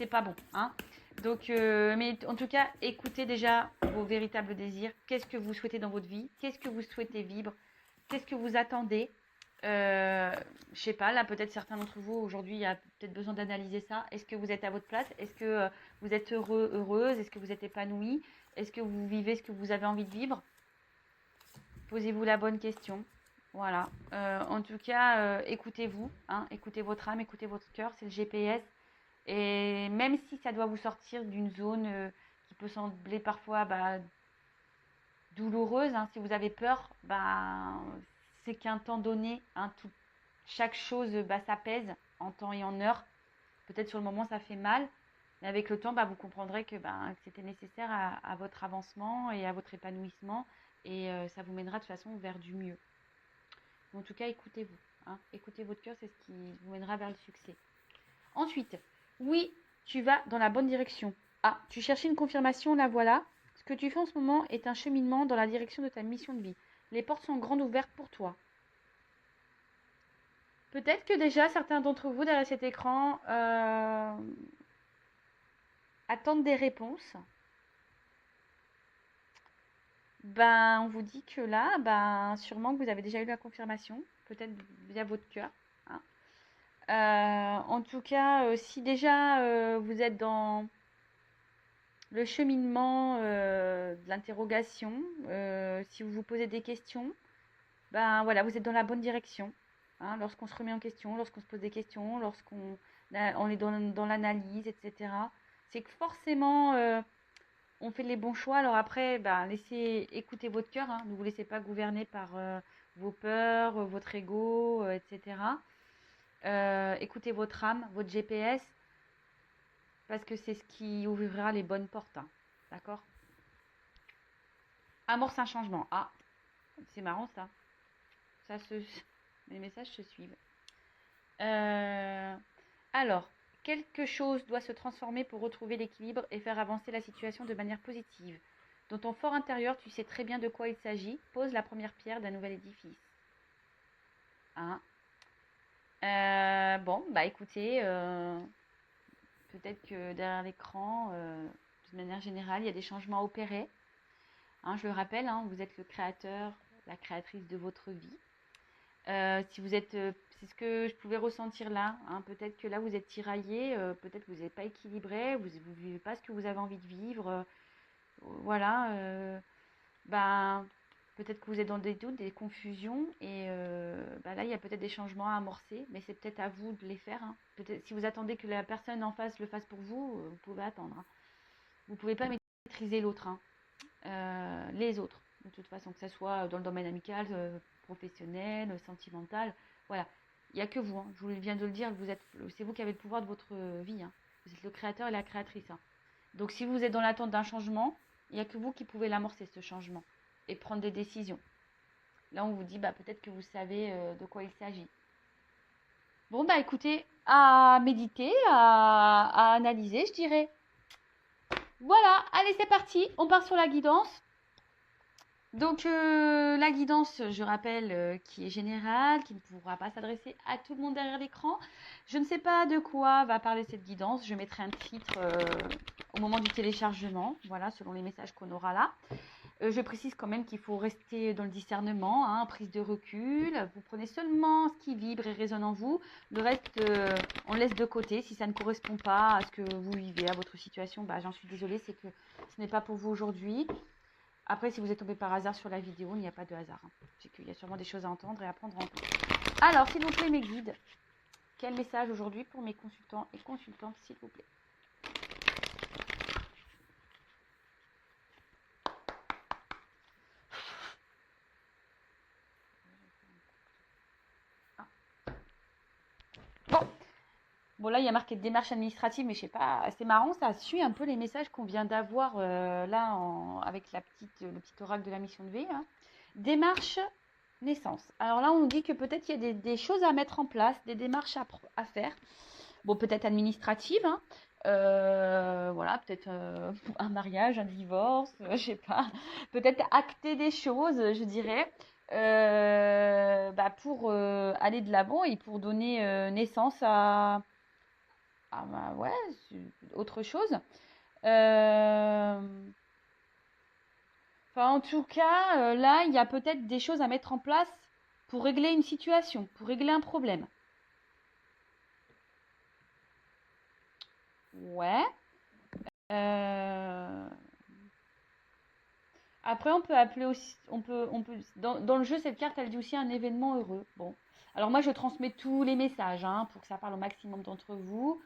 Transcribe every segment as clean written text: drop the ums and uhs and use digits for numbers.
c'est pas bon. Hein. Donc, mais en tout cas, écoutez déjà vos véritables désirs. Qu'est-ce que vous souhaitez dans votre vie? Qu'est-ce que vous souhaitez vivre? Qu'est-ce que vous attendez? Je sais pas, là peut-être certains d'entre vous aujourd'hui, il y a peut-être besoin d'analyser ça. Est-ce que vous êtes à votre place? Est-ce que vous êtes heureux, heureuse? Est-ce que vous êtes épanoui? Est-ce que vous vivez ce que vous avez envie de vivre? Posez-vous la bonne question. Voilà. En tout cas, écoutez-vous, hein, écoutez votre âme, écoutez votre cœur, c'est le GPS. Et même si ça doit vous sortir d'une zone qui peut sembler parfois douloureuse, hein, si vous avez peur, c'est qu'un temps donné, hein, chaque chose s'apaise en temps et en heure. Peut-être sur le moment ça fait mal, mais avec le temps, vous comprendrez que c'était nécessaire à votre avancement et à votre épanouissement. Et ça vous mènera de toute façon vers du mieux. En tout cas, écoutez-vous. Hein, écoutez votre cœur, c'est ce qui vous mènera vers le succès. Ensuite, oui, tu vas dans la bonne direction. Ah, tu cherchais une confirmation, la voilà. Ce que tu fais en ce moment est un cheminement dans la direction de ta mission de vie. Les portes sont grandes ouvertes pour toi. Peut-être que déjà certains d'entre vous derrière cet écran attendent des réponses. On vous dit que là, sûrement que vous avez déjà eu la confirmation, peut-être via votre cœur. Hein. En tout cas, si déjà vous êtes dans le cheminement de l'interrogation, si vous vous posez des questions, voilà, vous êtes dans la bonne direction. Hein, lorsqu'on se remet en question, lorsqu'on se pose des questions, lorsqu'on on est dans l'analyse, etc. C'est que forcément, on fait les bons choix. Alors après, laissez écouter votre cœur. Hein, ne vous laissez pas gouverner par vos peurs, votre ego, etc. Écoutez votre âme, votre GPS, parce que c'est ce qui ouvrira les bonnes portes. Hein, d'accord? Amorce un changement. Ah, c'est marrant ça. Les messages se suivent. Alors, quelque chose doit se transformer pour retrouver l'équilibre et faire avancer la situation de manière positive. Dans ton fort intérieur, tu sais très bien de quoi il s'agit. Pose la première pierre d'un nouvel édifice. Hein. Écoutez, peut-être que derrière l'écran, de manière générale, il y a des changements à opérer. Hein, je le rappelle, hein, vous êtes le créateur, la créatrice de votre vie. Si vous êtes, c'est ce que je pouvais ressentir là. Hein, peut-être que là vous êtes tiraillé, peut-être que vous n'êtes pas équilibré, vous ne vivez pas ce que vous avez envie de vivre. Voilà. Peut-être que vous êtes dans des doutes, des confusions, et là il y a peut-être des changements à amorcer, mais c'est peut-être à vous de les faire. Hein. Peut-être si vous attendez que la personne en face le fasse pour vous, vous pouvez attendre. Hein. Vous ne pouvez pas maîtriser l'autre, hein. Les autres, de toute façon, que ce soit dans le domaine amical, professionnel, sentimental, voilà. Il n'y a que vous, hein. Je vous viens de le dire, c'est vous qui avez le pouvoir de votre vie. Hein. Vous êtes le créateur et la créatrice. Hein. Donc si vous êtes dans l'attente d'un changement, il n'y a que vous qui pouvez l'amorcer, ce changement, et prendre des décisions. Là, on vous dit, peut-être que vous savez de quoi il s'agit. Bon, écoutez, à méditer, à analyser, je dirais. Voilà, allez, c'est parti, on part sur la guidance. Donc, la guidance, je rappelle, qui est générale, qui ne pourra pas s'adresser à tout le monde derrière l'écran. Je ne sais pas de quoi va parler cette guidance. Je mettrai un titre au moment du téléchargement, voilà, selon les messages qu'on aura là. Je précise quand même qu'il faut rester dans le discernement, hein, prise de recul. Vous prenez seulement ce qui vibre et résonne en vous. Le reste, on laisse de côté. Si ça ne correspond pas à ce que vous vivez, à votre situation, j'en suis désolée, c'est que ce n'est pas pour vous aujourd'hui. Après, si vous êtes tombé par hasard sur la vidéo, il n'y a pas de hasard. Hein. C'est qu'il y a sûrement des choses à entendre et à prendre en compte. Alors, s'il vous plaît, mes guides, quel message aujourd'hui pour mes consultants et consultantes, s'il vous plaît? Bon, là, il y a marqué démarche administrative, mais je sais pas, c'est marrant, ça suit un peu les messages qu'on vient d'avoir là avec le petit oracle de la mission de vie. Hein. Démarche naissance. Alors là, on dit que peut-être il y a des choses à mettre en place, des démarches à faire. Bon, peut-être administratives, hein. Voilà, peut-être un mariage, un divorce, je sais pas. Peut-être acter des choses, je dirais, pour aller de l'avant et pour donner naissance Ah bah ouais, c'est autre chose. Euh, Enfin, en tout cas, là, il y a peut-être des choses à mettre en place pour régler une situation, pour régler un problème. Ouais. Euh, Après, on peut appeler aussi, dans le jeu, cette carte, elle dit aussi un événement heureux. Bon. Alors moi, je transmets tous les messages, hein, pour que ça parle au maximum d'entre vous.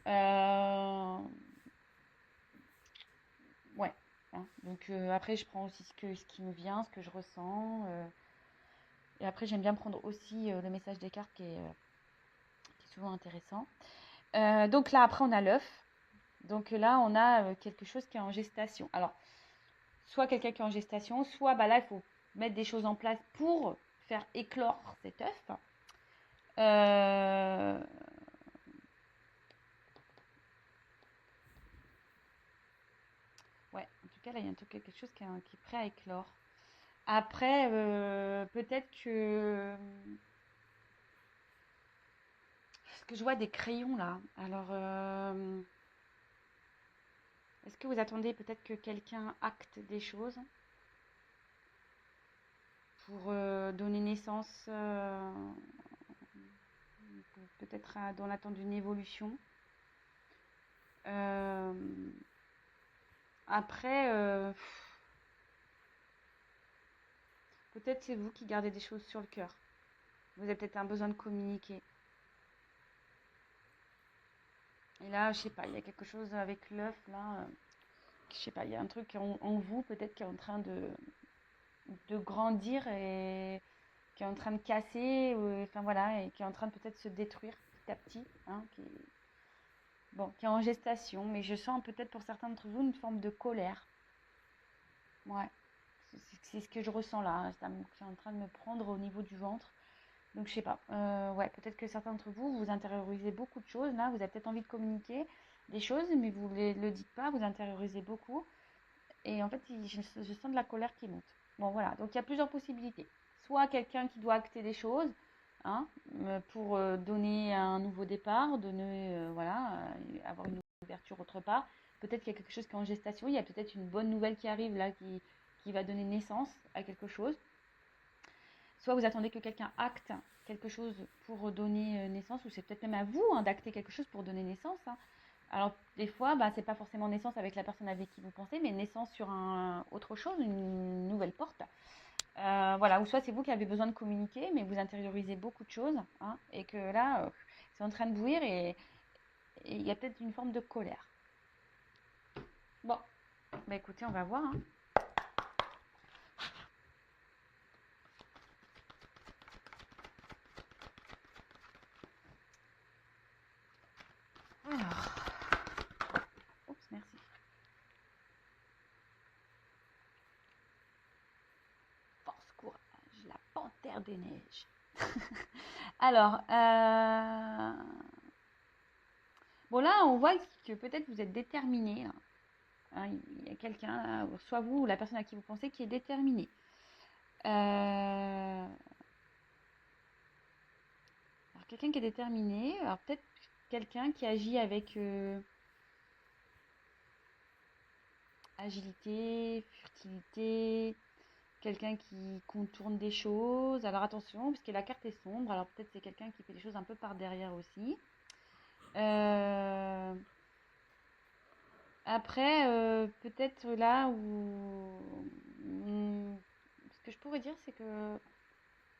Euh, Ouais. Hein. Donc après, je prends aussi ce qui me vient, ce que je ressens. Et après, j'aime bien prendre aussi le message des cartes qui est souvent intéressant. Donc là, après, on a l'œuf. Donc là, on a quelque chose qui est en gestation. Alors, soit quelqu'un qui est en gestation, soit bah, là, il faut mettre des choses en place pour faire éclore cet œuf. Euh, Ouais, en tout cas, là, il y a quelque chose qui est prêt à éclore. Après, peut-être que... Parce que je vois des crayons là. Alors, est-ce que vous attendez peut-être que quelqu'un acte des choses pour donner naissance, peut-être dans l'attente d'une évolution. Euh, Après, peut-être c'est vous qui gardez des choses sur le cœur. Vous avez peut-être un besoin de communiquer. Et là, je sais pas, il y a quelque chose avec l'œuf là. Je sais pas, il y a un truc en vous peut-être qui est en train de grandir et qui est en train de casser, enfin voilà, et qui est en train de peut-être se détruire petit à petit, hein, bon, qui est en gestation, mais je sens peut-être pour certains d'entre vous une forme de colère. Ouais, c'est ce que je ressens là, hein, c'est en train de me prendre au niveau du ventre. Donc je sais pas, ouais, peut-être que certains d'entre vous, vous intériorisez beaucoup de choses, là, vous avez peut-être envie de communiquer des choses, mais vous ne le dites pas, vous intériorisez beaucoup, et en fait, je sens de la colère qui monte. Bon, voilà, donc il y a plusieurs possibilités. Soit quelqu'un qui doit acter des choses, hein, pour donner un nouveau départ, donner, voilà, avoir une ouverture autre part. Peut-être qu'il y a quelque chose qui est en gestation, il y a peut-être une bonne nouvelle qui arrive là, qui va donner naissance à quelque chose. Soit vous attendez que quelqu'un acte quelque chose pour donner naissance, ou c'est peut-être même à vous, hein, d'acter quelque chose pour donner naissance, hein. Alors, des fois, bah, c'est pas forcément naissance avec la personne avec qui vous pensez, mais naissance sur autre chose, une nouvelle porte. Voilà, ou soit c'est vous qui avez besoin de communiquer, mais vous intériorisez beaucoup de choses, hein, et que là, c'est en train de bouillir et il y a peut-être une forme de colère. Bon, bah écoutez, on va voir, hein. Alors, oups, merci. Force, courage, la panthère des neiges. Alors, bon là, on voit que peut-être vous êtes déterminé, hein. Hein, il y a quelqu'un, soit vous ou la personne à qui vous pensez, qui est déterminé. Alors, quelqu'un qui est déterminé, alors peut-être quelqu'un qui agit avec agilité, furtivité, quelqu'un qui contourne des choses. Alors attention, puisque la carte est sombre, alors peut-être c'est quelqu'un qui fait des choses un peu par derrière aussi. Euh, Après, peut-être là où... Ce que je pourrais dire, c'est que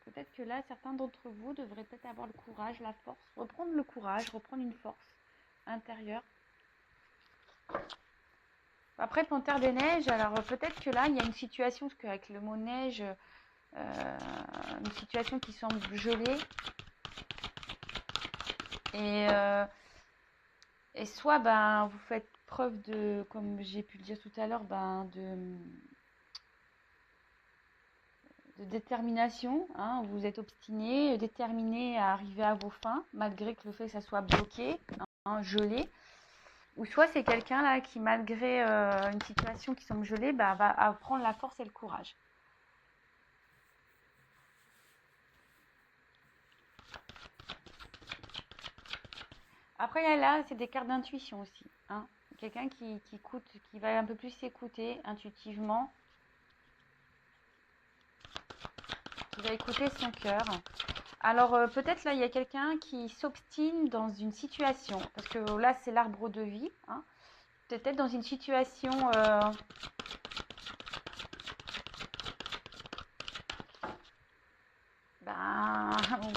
peut-être que là, certains d'entre vous devraient peut-être avoir le courage, la force, reprendre le courage, reprendre une force intérieure. Après, Panthère des Neiges, alors peut-être que là, il y a une situation, parce qu'avec le mot neige, une situation qui semble gelée. Et, euh, et soit ben, vous faites preuve de, comme j'ai pu le dire tout à l'heure, ben, de détermination, hein, vous êtes obstiné, déterminé à arriver à vos fins, malgré que le fait que ça soit bloqué, hein, gelé. Ou soit c'est quelqu'un là qui, malgré une situation qui semble gelée, bah, va prendre la force et le courage. Après, là, c'est des cartes d'intuition aussi. Hein. Quelqu'un qui écoute, qui va un peu plus s'écouter intuitivement, qui va écouter son cœur. Alors, peut-être là, il y a quelqu'un qui s'obstine dans une situation. Parce que là, c'est l'arbre de vie. Hein. Peut-être dans une situation... ben,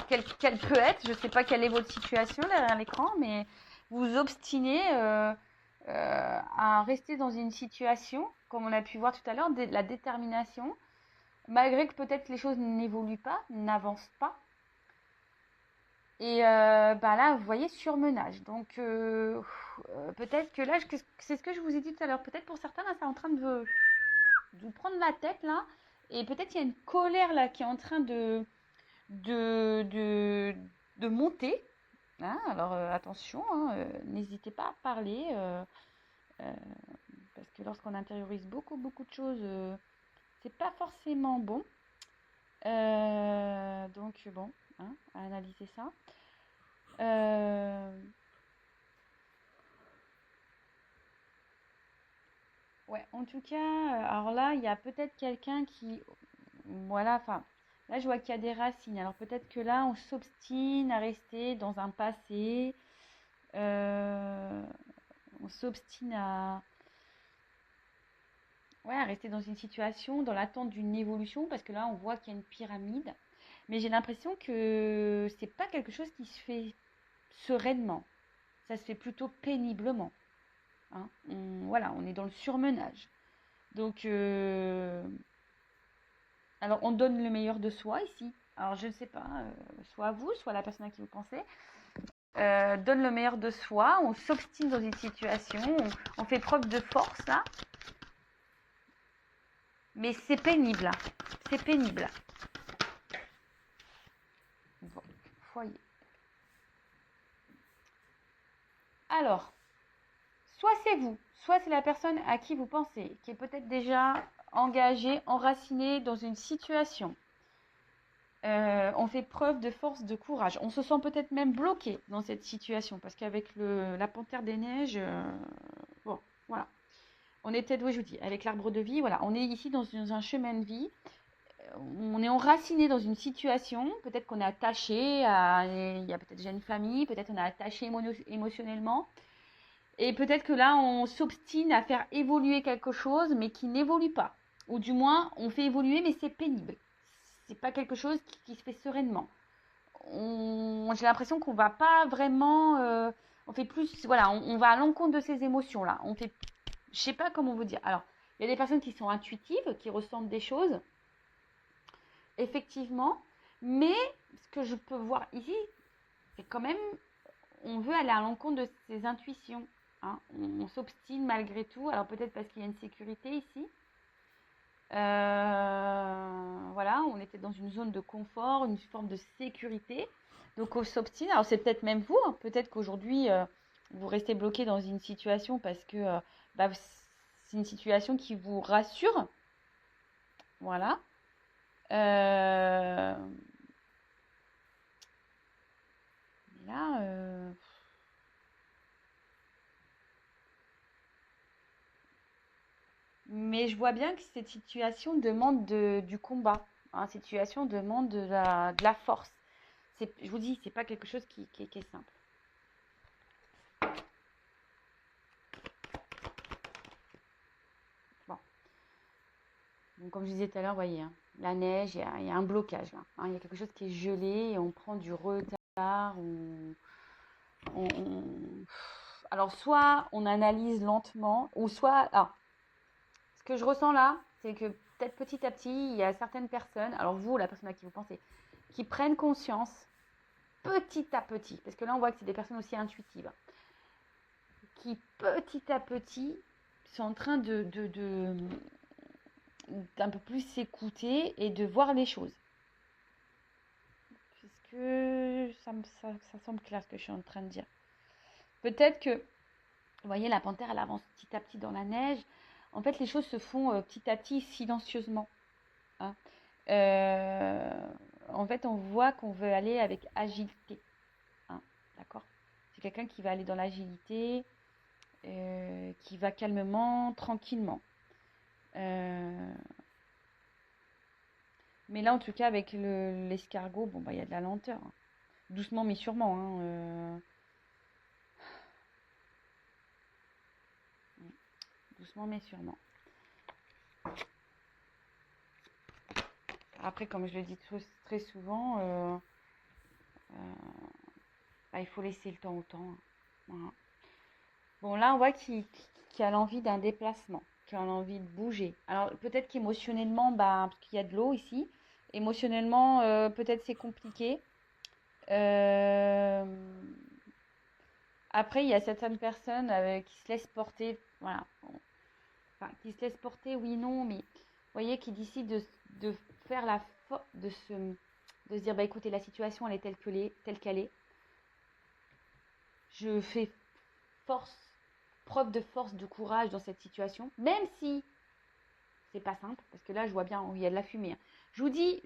quelle peut être, je ne sais pas quelle est votre situation derrière l'écran, mais vous obstinez à rester dans une situation, comme on a pu voir tout à l'heure, la détermination, malgré que peut-être les choses n'évoluent pas, n'avancent pas. Et ben là, vous voyez, surmenage. Donc, peut-être que là, c'est ce que je vous ai dit tout à l'heure, peut-être pour certains, là, c'est en train de vous prendre la tête, là, et peut-être il y a une colère, là, qui est en train de, de, de monter. Hein. Alors attention, hein, n'hésitez pas à parler, euh, parce que lorsqu'on intériorise beaucoup de choses, c'est pas forcément bon. Donc bon, hein, à analyser ça. Ouais, en tout cas, alors là, il y a peut-être quelqu'un qui, voilà, enfin, là, je vois qu'il y a des racines. Alors peut-être que là, on s'obstine à rester dans un passé. On s'obstine ouais, à rester dans une situation, dans l'attente d'une évolution, parce que là, on voit qu'il y a une pyramide. Mais j'ai l'impression que c'est pas quelque chose qui se fait sereinement. Ça se fait plutôt péniblement. Hein. Voilà, on est dans le surmenage. Donc, alors, on donne le meilleur de soi ici. Alors, je ne sais pas, soit vous, soit la personne à qui vous pensez. Donne le meilleur de soi, on s'obstine dans une situation, on fait preuve de force là. Mais c'est pénible. C'est pénible. Bon, foyer. Alors, soit c'est vous, soit c'est la personne à qui vous pensez, qui est peut-être déjà engagée, enracinée dans une situation. On fait preuve de force, de courage. On se sent peut-être même bloqué dans cette situation, parce qu'avec la panthère des neiges, bon, voilà. On est peut-être, oui, je vous dis, avec l'arbre de vie, voilà, on est ici dans un chemin de vie. On est enraciné dans une situation, peut-être qu'on est attaché, il y a peut-être déjà une famille, peut-être on est attaché émotionnellement, et peut-être que là on s'obstine à faire évoluer quelque chose, mais qui n'évolue pas. Ou du moins, on fait évoluer, mais c'est pénible. C'est pas quelque chose qui se fait sereinement. J'ai l'impression qu'on va pas vraiment, on fait plus, voilà, on va à l'encontre de ces émotions là. On fait, je sais pas comment vous dire. Alors, il y a des personnes qui sont intuitives, qui ressentent des choses effectivement, mais ce que je peux voir ici, c'est quand même, on veut aller à l'encontre de ses intuitions. Hein. On s'obstine malgré tout, alors peut-être parce qu'il y a une sécurité ici. Voilà, on était dans une zone de confort, une forme de sécurité. Donc on s'obstine. Alors c'est peut-être même vous, hein. Peut-être qu'aujourd'hui, vous restez bloqué dans une situation parce que bah, c'est une situation qui vous rassure. Voilà. Euh, Là, mais je vois bien que cette situation demande du combat. Hein, cette situation demande de la force. Je vous dis, c'est pas quelque chose qui est simple. Bon. Donc, comme je disais tout à l'heure, vous voyez, hein, la neige, il y a un blocage là. Hein, il y a quelque chose qui est gelé et on prend du retard. On- Alors, soit on analyse lentement, ou soit. Alors, ce que je ressens là, c'est que peut-être petit à petit, il y a certaines personnes, alors vous, la personne à qui vous pensez, qui prennent conscience petit à petit, parce que là on voit que c'est des personnes aussi intuitives, qui petit à petit sont en train d'un peu plus s'écouter et de voir les choses. Puisque ça semble clair ce que je suis en train de dire. Peut-être que, vous voyez, la panthère, elle avance petit à petit dans la neige. En fait, les choses se font petit à petit, silencieusement. Hein. En fait, on voit qu'on veut aller avec agilité. Hein, d'accord. C'est quelqu'un qui va aller dans l'agilité, qui va calmement, tranquillement. Mais là, en tout cas, avec l'escargot, bon, bah, il y a de la lenteur, hein. Doucement, mais sûrement, hein. Doucement, mais sûrement. Après, comme je le dis très souvent, bah, il faut laisser le temps au temps, hein. Voilà. Bon, là, on voit qu'il a l'envie d'un déplacement, qu'il a l'envie de bouger. Alors, peut-être qu'émotionnellement, bah, parce qu'il y a de l'eau ici, émotionnellement, peut-être c'est compliqué. Euh, Après, il y a certaines personnes qui se laissent porter, voilà. Enfin, qui se laissent porter, oui, non, mais vous voyez, qui décident de faire de se dire, bah écoutez, la situation, elle est telle qu'elle est. Je fais force, preuve de force, de courage dans cette situation, même si c'est pas simple, parce que là, je vois bien, il y a de la fumée, hein. Je vous dis,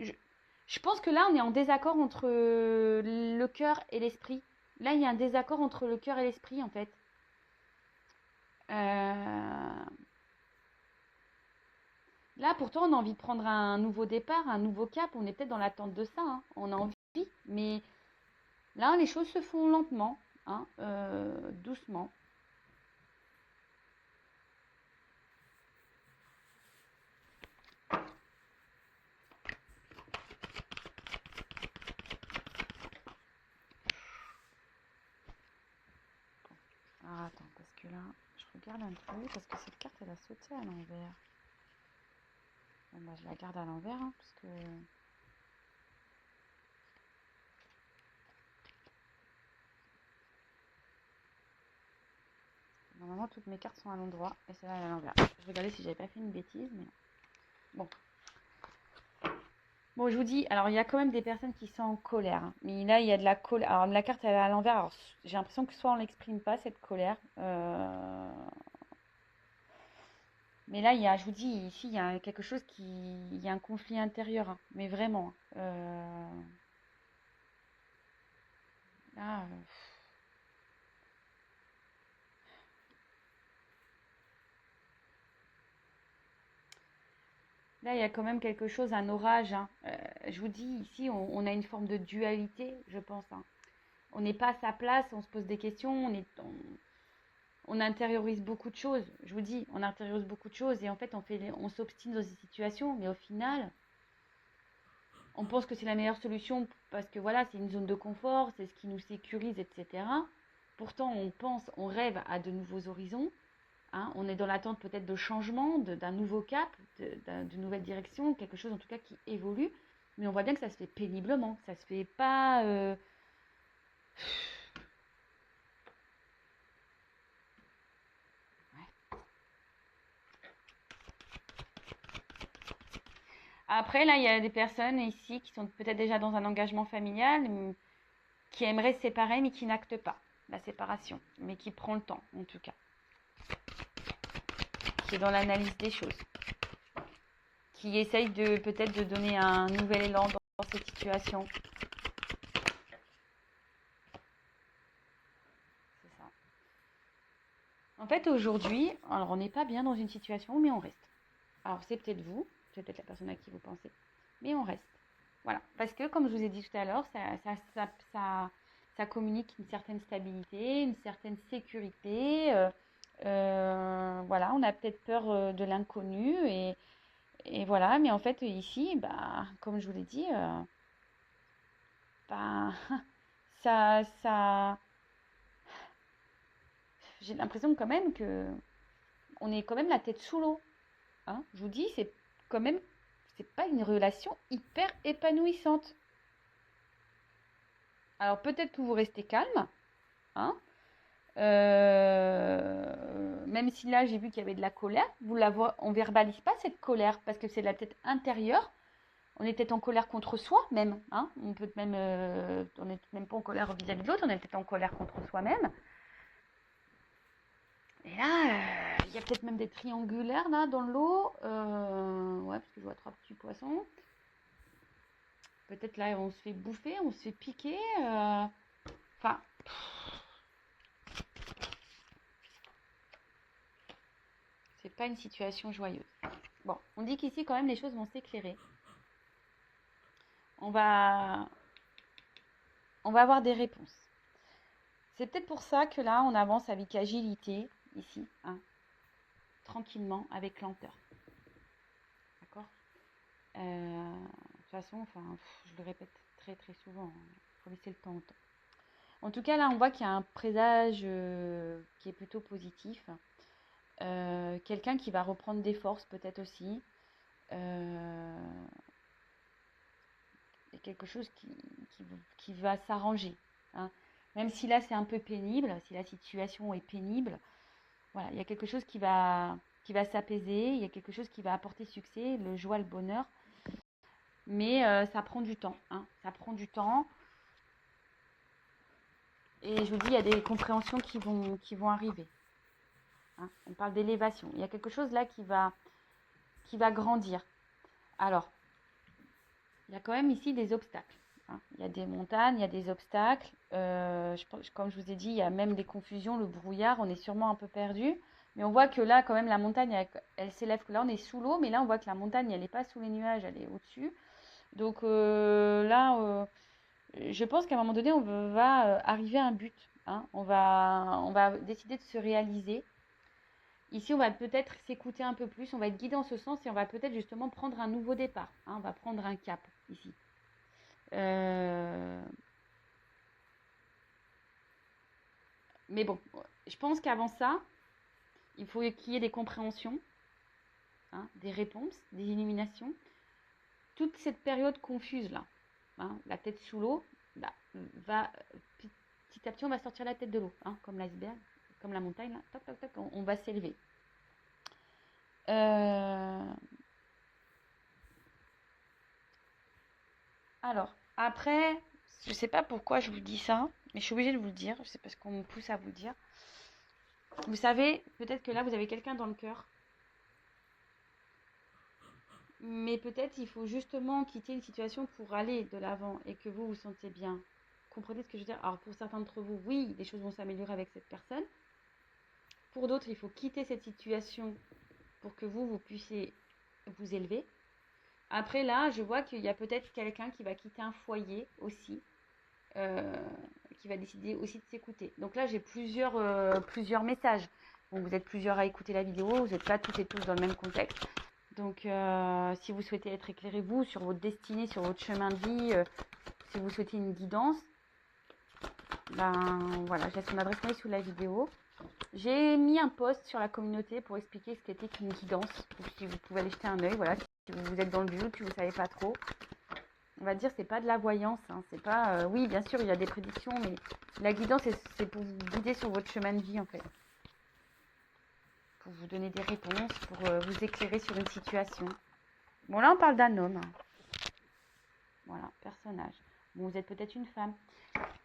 je pense que là, on est en désaccord entre le cœur et l'esprit. Là, il y a un désaccord entre le cœur et l'esprit, en fait. Euh, Là, pourtant, on a envie de prendre un nouveau départ, un nouveau cap. On est peut-être dans l'attente de ça, hein. On a envie, mais là, les choses se font lentement, hein, doucement. Ah, attends, parce que là, je regarde un truc, parce que cette carte, elle a sauté à l'envers. Bon, bah, je la garde à l'envers, hein, parce que... Normalement, toutes mes cartes sont à l'endroit, et celle-là, elle est à l'envers. Je regardais si j'avais pas fait une bêtise, mais non. Bon, je vous dis, alors il y a quand même des personnes qui sont en colère, hein. Mais là, il y a de la colère. Alors, la carte, elle est à l'envers. Alors, j'ai l'impression que soit on l'exprime pas, cette colère. Mais là, je vous dis, ici, il y a quelque chose il y a un conflit intérieur, hein. Mais vraiment, hein. Là, là, il y a quand même quelque chose, un orage, hein. Je vous dis, ici, on a une forme de dualité, je pense, hein. On n'est pas à sa place, on se pose des questions, on intériorise beaucoup de choses. Je vous dis, on intériorise beaucoup de choses et en fait, on s'obstine dans des situations, mais au final, on pense que c'est la meilleure solution parce que voilà, c'est une zone de confort, c'est ce qui nous sécurise, etc. Pourtant, on rêve à de nouveaux horizons, hein. On est dans l'attente peut-être de changement, d'un nouveau cap, d'une nouvelle direction, quelque chose en tout cas qui évolue. Mais on voit bien que ça se fait péniblement, ça se fait pas. Ouais. Après, là, il y a des personnes ici qui sont peut-être déjà dans un engagement familial, qui aimeraient se séparer, mais qui n'actent pas la séparation, mais qui prend le temps, en tout cas, qui est dans l'analyse des choses, qui essaye peut-être de donner un nouvel élan dans cette situation. C'est ça. En fait, aujourd'hui, alors on n'est pas bien dans une situation, mais on reste. Alors, c'est peut-être vous, c'est peut-être la personne à qui vous pensez, mais on reste. Voilà. Parce que, comme je vous ai dit tout à l'heure, ça communique une certaine stabilité, une certaine sécurité. Voilà, on a peut-être peur de l'inconnu et voilà. Mais en fait, ici, bah, comme je vous l'ai dit, bah, ça, j'ai l'impression quand même que on est quand même la tête sous l'eau, hein. Je vous dis, quand même, c'est pas une relation hyper épanouissante. Alors peut-être que vous restez calme, hein. Même si là j'ai vu qu'il y avait de la colère, on verbalise pas cette colère parce que c'est la tête intérieure. On est peut-être en colère contre soi même, hein. On n'est même pas en colère vis-à-vis de l'autre, on est peut-être en colère contre soi-même. Et là, il y a peut-être même des triangulaires là dans l'eau. Ouais, parce que je vois 3 petits poissons. Peut-être là, on se fait bouffer, on se fait piquer. Enfin, C'est pas une situation joyeuse. Bon, on dit qu'ici, quand même, les choses vont s'éclairer. On va avoir des réponses. C'est peut-être pour ça que là, on avance avec agilité, ici, hein, tranquillement, avec lenteur. D'accord de toute façon, enfin, je le répète très très souvent, il faut laisser le temps au temps. En tout cas, là, on voit qu'il y a un présage qui est plutôt positif. Quelqu'un qui va reprendre des forces, peut-être aussi. Et quelque chose qui va s'arranger. Hein. Même si là, c'est un peu pénible, si la situation est pénible, voilà, il y a quelque chose qui va s'apaiser, il y a quelque chose qui va apporter succès, le joie, le bonheur. Mais ça prend du temps. Hein. Ça prend du temps. Et je vous dis, il y a des compréhensions qui vont arriver. Hein. On parle d'élévation. Il y a quelque chose là qui va grandir. Alors, il y a quand même ici des obstacles. Hein. Il y a des montagnes, il y a des obstacles. Comme je vous ai dit, il y a même des confusions, le brouillard, on est sûrement un peu perdu. Mais on voit que là, quand même, la montagne, elle s'élève. Là, on est sous l'eau, mais là, on voit que la montagne, elle n'est pas sous les nuages, elle est au-dessus. Donc là, je pense qu'à un moment donné, on va arriver à un but. Hein. On va décider de se réaliser. Ici, on va peut-être s'écouter un peu plus, on va être guidé en ce sens et on va peut-être justement prendre un nouveau départ. Hein. On va prendre un cap ici. Mais bon, je pense qu'avant ça, il faut qu'il y ait des compréhensions, hein, des réponses, des illuminations. Toute cette période confuse là, hein, la tête sous l'eau, bah, petit à petit, on va sortir la tête de l'eau, hein, comme l'iceberg, comme la montagne, là, toc, toc, toc, on va s'élever. Alors, après, je sais pas pourquoi je vous dis ça, mais je suis obligée de vous le dire, c'est parce qu'on me pousse à vous le dire. Vous savez, peut-être que là, vous avez quelqu'un dans le cœur, mais peut-être il faut justement quitter une situation pour aller de l'avant et que vous vous sentez bien. Comprenez ce que je veux dire? Alors, pour certains d'entre vous, oui, les choses vont s'améliorer avec cette personne. Pour d'autres, il faut quitter cette situation pour que vous puissiez vous élever. Après, là, je vois qu'il y a peut-être quelqu'un qui va quitter un foyer aussi. Qui va décider aussi de s'écouter. Donc là, j'ai plusieurs messages. Bon, vous êtes plusieurs à écouter la vidéo, vous n'êtes pas toutes et tous dans le même contexte. Donc, si vous souhaitez être éclairé, vous, sur votre destinée, sur votre chemin de vie, si vous souhaitez une guidance, ben voilà, je laisse mon adresse mail sous la vidéo. J'ai mis un post sur la communauté pour expliquer ce qu'était qu'une guidance. Donc, si vous pouvez aller jeter un œil, voilà, si vous êtes dans le doute, si vous ne savez pas trop. On va dire c'est pas de la voyance, hein. C'est pas oui bien sûr il y a des prédictions, mais la guidance c'est pour vous guider sur votre chemin de vie en fait, pour vous donner des réponses, pour vous éclairer sur une situation. Bon là on parle d'un homme, hein. Voilà, personnage. Bon vous êtes peut-être une femme,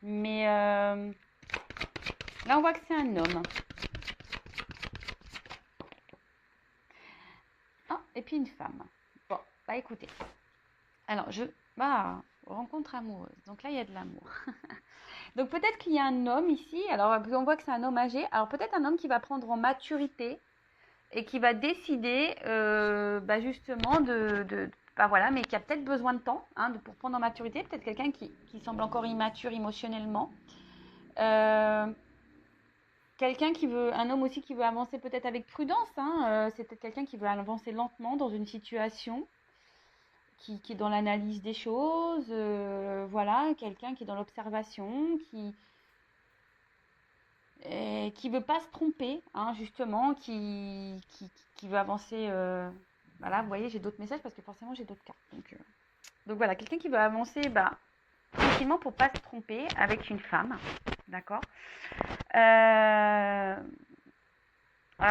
mais là on voit que c'est un homme. Ah, et puis une femme. Bon bah écoutez, alors rencontre amoureuse, donc là il y a de l'amour. Donc peut-être qu'il y a un homme ici, alors on voit que c'est un homme âgé, alors peut-être un homme qui va prendre en maturité et qui va décider justement voilà, mais qui a peut-être besoin de temps hein, pour prendre en maturité, peut-être quelqu'un qui semble encore immature émotionnellement. Quelqu'un un homme aussi qui veut avancer peut-être avec prudence, hein, c'est peut-être quelqu'un qui veut avancer lentement dans une situation, qui est dans l'analyse des choses, voilà, quelqu'un qui est dans l'observation, qui veut pas se tromper, hein, justement, qui veut avancer. Voilà, vous voyez, j'ai d'autres messages parce que forcément j'ai d'autres cartes. Donc voilà, quelqu'un qui veut avancer tranquillement pour pas se tromper avec une femme, d'accord. Alors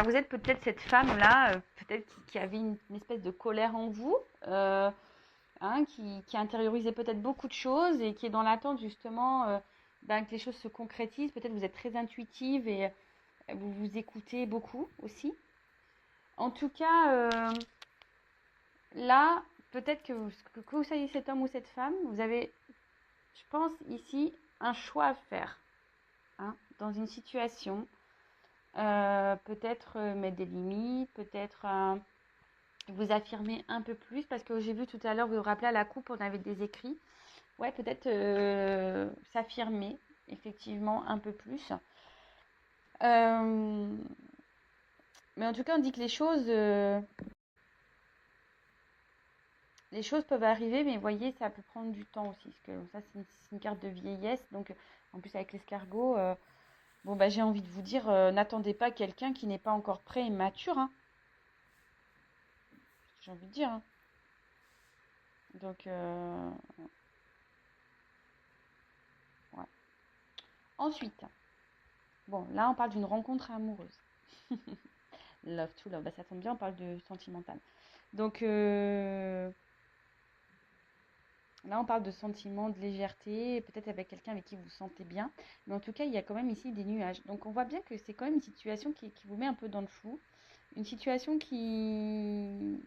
vous êtes peut-être cette femme-là, peut-être qui avait une espèce de colère en vous, hein, qui intériorisait peut-être beaucoup de choses et qui est dans l'attente justement que les choses se concrétisent. Peut-être vous êtes très intuitive et vous vous écoutez beaucoup aussi. En tout cas, là, peut-être que vous soyez cet homme ou cette femme, vous avez, je pense ici, un choix à faire hein, dans une situation. Peut-être mettre des limites, peut-être vous affirmer un peu plus, parce que j'ai vu tout à l'heure, vous vous rappelez, à la coupe, on avait des écrits. Ouais, peut-être s'affirmer, effectivement, un peu plus. Euh, mais en tout cas, on dit que les choses peuvent arriver, mais vous voyez, ça peut prendre du temps aussi. Parce que ça, c'est une carte de vieillesse. Donc, en plus, avec l'escargot, bon, bah, j'ai envie de vous dire, n'attendez pas quelqu'un qui n'est pas encore prêt et mature, hein. J'ai envie de dire, hein. Donc, ouais. Ensuite, bon, là, on parle d'une rencontre amoureuse. Love to love, bah, ça tombe bien, on parle de sentimental. Donc, là, on parle de sentiments, de légèreté, peut-être avec quelqu'un avec qui vous vous sentez bien. Mais en tout cas, il y a quand même ici des nuages. Donc, on voit bien que c'est quand même une situation qui vous met un peu dans le flou. Une situation qui...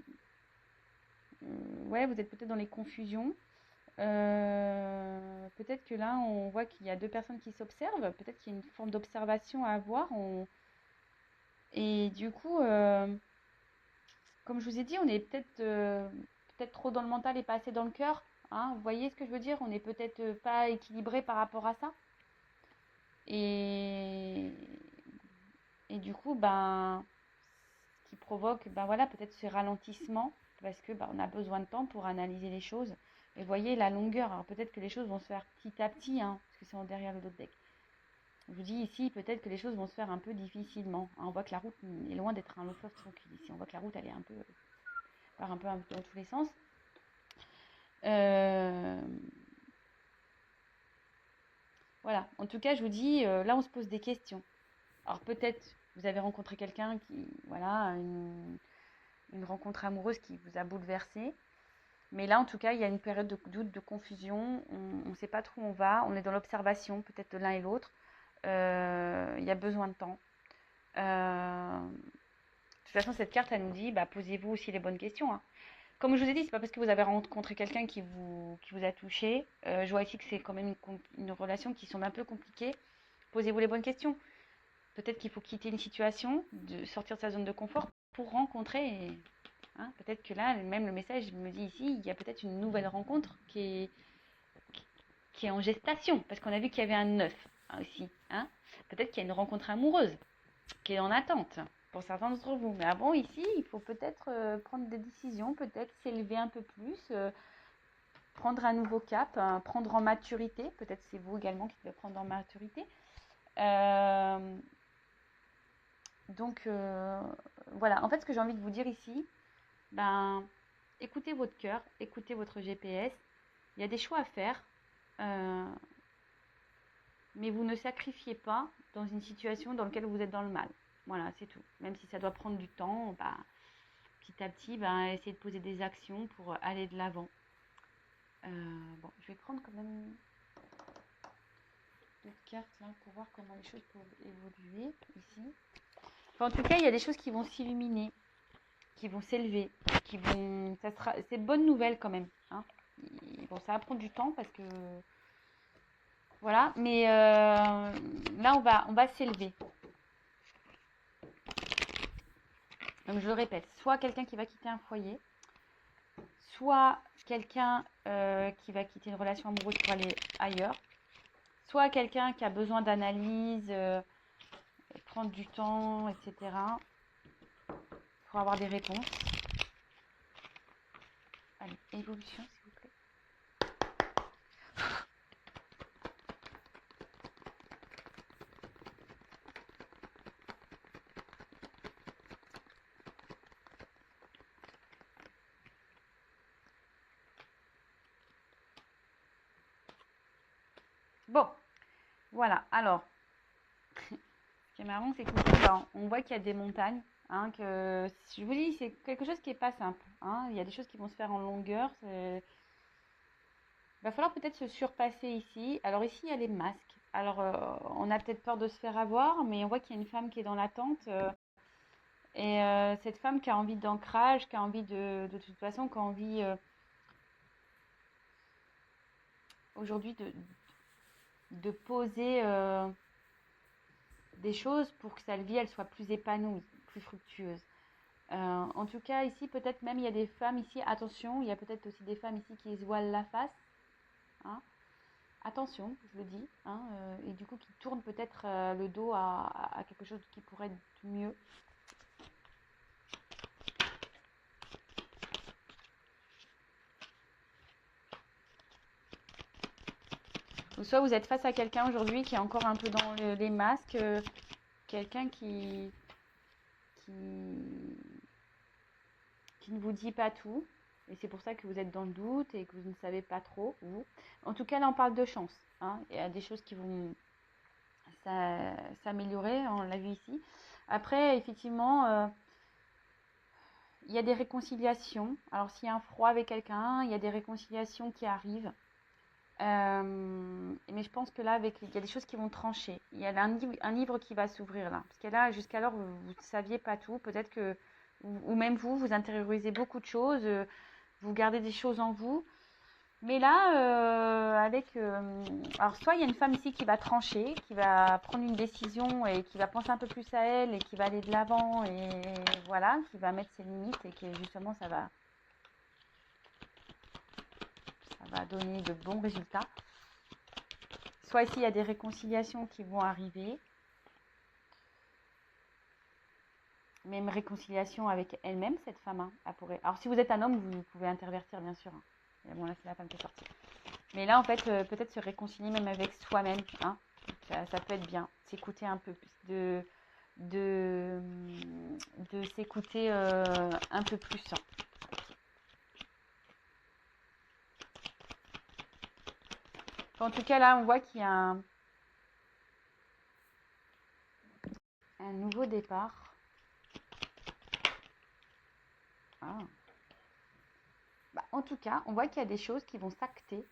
ouais, vous êtes peut-être dans les confusions. Peut-être que là, on voit qu'il y a deux personnes qui s'observent. Peut-être qu'il y a une forme d'observation à avoir. Et du coup, comme je vous ai dit, on est peut-être trop dans le mental et pas assez dans le cœur. Hein. Vous voyez ce que je veux dire? On n'est peut-être pas équilibré par rapport à ça. Et, et du coup, ben, ce qui provoque, ben voilà, peut-être ce ralentissement, parce que ben, on a besoin de temps pour analyser les choses. Et vous voyez la longueur. Alors peut-être que les choses vont se faire petit à petit, hein, parce que c'est derrière le dos de deck. Je vous dis ici, peut-être que les choses vont se faire un peu difficilement. Hein, on voit que la route est loin d'être un long fleuve tranquille ici. On voit que la route, elle est part un peu dans tous les sens. Euh, voilà. En tout cas, je vous dis, là, on se pose des questions. Alors peut-être vous avez rencontré quelqu'un qui, voilà, une rencontre amoureuse qui vous a bouleversé. Mais là, en tout cas, il y a une période de doute, de confusion. On ne sait pas trop où on va. On est dans l'observation, peut-être de l'un et l'autre. Il y a besoin de temps. De toute façon, cette carte, elle nous dit, bah, posez-vous aussi les bonnes questions. Hein. Comme je vous ai dit, c'est pas parce que vous avez rencontré quelqu'un qui vous a touché. Je vois ici que c'est quand même une relation qui semble un peu compliquée. Posez-vous les bonnes questions. Peut-être qu'il faut quitter une situation, sortir de sa zone de confort pour rencontrer. Hein, peut-être que là, même le message me dit ici, il y a peut-être une nouvelle rencontre qui est en gestation. Parce qu'on a vu qu'il y avait un 9 hein, aussi. Hein. Peut-être qu'il y a une rencontre amoureuse qui est en attente pour certains d'entre vous. Mais avant, ici, il faut peut-être prendre des décisions, peut-être s'élever un peu plus, prendre un nouveau cap, prendre en maturité. Peut-être c'est vous également qui devez prendre en maturité. Euh, donc, voilà. En fait, ce que j'ai envie de vous dire ici, ben, écoutez votre cœur, écoutez votre GPS. Il y a des choix à faire, euh, mais vous ne sacrifiez pas dans une situation dans laquelle vous êtes dans le mal. Voilà, c'est tout. Même si ça doit prendre du temps, bah, petit à petit, ben, essayer de poser des actions pour aller de l'avant. Bon, je vais prendre quand même d'autres cartes là pour voir comment les choses peuvent évoluer ici. Enfin, en tout cas, il y a des choses qui vont s'illuminer, qui vont s'élever, c'est de bonnes nouvelles quand même. Hein. Bon, ça va prendre du temps parce que voilà, mais là on va s'élever. Donc je le répète, soit quelqu'un qui va quitter un foyer, soit quelqu'un qui va quitter une relation amoureuse pour aller ailleurs, soit quelqu'un qui a besoin d'analyse, prendre du temps, etc. pour avoir des réponses. Allez, évolution s'il vous plaît. Bon, voilà, alors, ce qui est marrant, c'est qu'on voit qu'il y a des montagnes, hein, que je vous dis, c'est quelque chose qui n'est pas simple. Hein, il y a des choses qui vont se faire en longueur. Il va falloir peut-être se surpasser ici. Alors ici, il y a les masques. Alors, on a peut-être peur de se faire avoir, mais on voit qu'il y a une femme qui est dans l'attente. Et cette femme qui a envie d'ancrage, qui a envie de toute façon, qui a envie aujourd'hui de poser des choses pour que sa vie, elle soit plus épanouie, plus fructueuse. En tout cas, ici, peut-être même, il y a des femmes ici, attention, il y a peut-être aussi des femmes ici qui se voilent la face. Hein. Attention, je le dis. Hein, et du coup, qui tournent peut-être le dos à quelque chose qui pourrait être mieux. Ou soit vous êtes face à quelqu'un aujourd'hui qui est encore un peu dans les masques, quelqu'un qui ne vous dit pas tout. Et c'est pour ça que vous êtes dans le doute et que vous ne savez pas trop, vous. En tout cas, là, on parle de chance. Hein. Il y a des choses qui vont s'améliorer, on l'a vu ici. Après, effectivement, il y a des réconciliations. Alors, s'il y a un froid avec quelqu'un, il y a des réconciliations qui arrivent. Mais je pense que là, il y a des choses qui vont trancher. Il y a un livre qui va s'ouvrir là. Parce que là, jusqu'alors, vous ne saviez pas tout. Peut-être que, ou même vous intériorisez beaucoup de choses. Vous gardez des choses en vous. Mais là, alors soit il y a une femme ici qui va trancher, qui va prendre une décision et qui va penser un peu plus à elle et qui va aller de l'avant et voilà, qui va mettre ses limites et que justement ça va donner de bons résultats. Soit ici il y a des réconciliations qui vont arriver. Même réconciliation avec elle-même, cette femme. Hein, elle pourrait... Alors si vous êtes un homme, vous pouvez intervertir bien sûr. Hein. Et bon là c'est la femme qui est sortie. Mais là, en fait, peut-être se réconcilier même avec soi-même. Hein. Ça peut être bien. S'écouter un peu plus. De s'écouter un peu plus. Hein. En tout cas, là, on voit qu'il y a un nouveau départ. Ah. Bah, en tout cas, on voit qu'il y a des choses qui vont s'acter.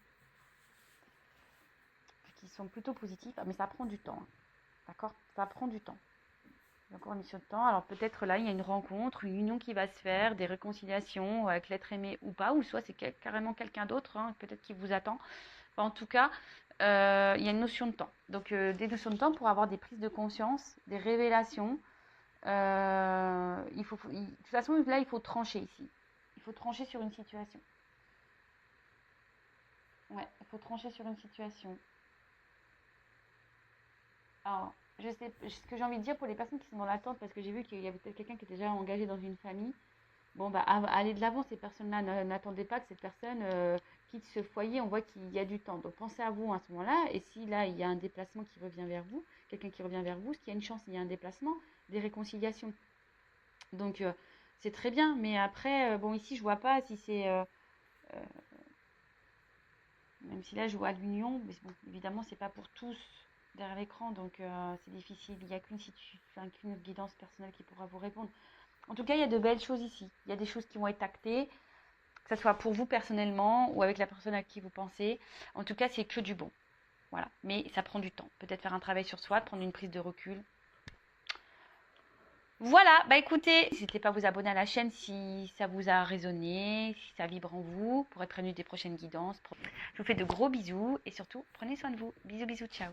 Qui sont plutôt positives, mais ça prend du temps. Hein. D'accord ? Ça prend du temps. Encore une mission de temps. Alors peut-être là, il y a une rencontre, une union qui va se faire, des réconciliations avec l'être aimé ou pas, ou soit c'est carrément quelqu'un d'autre, hein, peut-être qui vous attend. Enfin, en tout cas, il y a une notion de temps. Donc des notions de temps pour avoir des prises de conscience, des révélations. De toute façon, là, il faut trancher ici. Il faut trancher sur une situation. Ouais, il faut trancher sur une situation. Alors, je sais, ce que j'ai envie de dire pour les personnes qui sont dans l'attente, parce que j'ai vu qu'il y avait peut-être quelqu'un qui était déjà engagé dans une famille. Bon, bah, aller de l'avant, ces personnes-là, n'attendez pas que cette personne quitte ce foyer, on voit qu'il y a du temps. Donc, pensez à vous à ce moment-là. Et si là, il y a un déplacement qui revient vers vous, quelqu'un qui revient vers vous, s'il y a une chance, il y a un déplacement, des réconciliations. Donc, c'est très bien. Mais après, bon, ici, je vois pas si c'est. Même si là, je vois l'union, mais bon, évidemment, c'est pas pour tous derrière l'écran, donc c'est difficile. Il n'y a qu'une guidance personnelle qui pourra vous répondre. En tout cas, il y a de belles choses ici. Il y a des choses qui vont être actées, que ce soit pour vous personnellement ou avec la personne à qui vous pensez. En tout cas, c'est que du bon. Voilà. Mais ça prend du temps. Peut-être faire un travail sur soi, prendre une prise de recul. Voilà, bah écoutez, n'hésitez pas à vous abonner à la chaîne si ça vous a résonné, si ça vibre en vous, pour être prévenu des prochaines guidances. Je vous fais de gros bisous et surtout, prenez soin de vous. Bisous, bisous, ciao.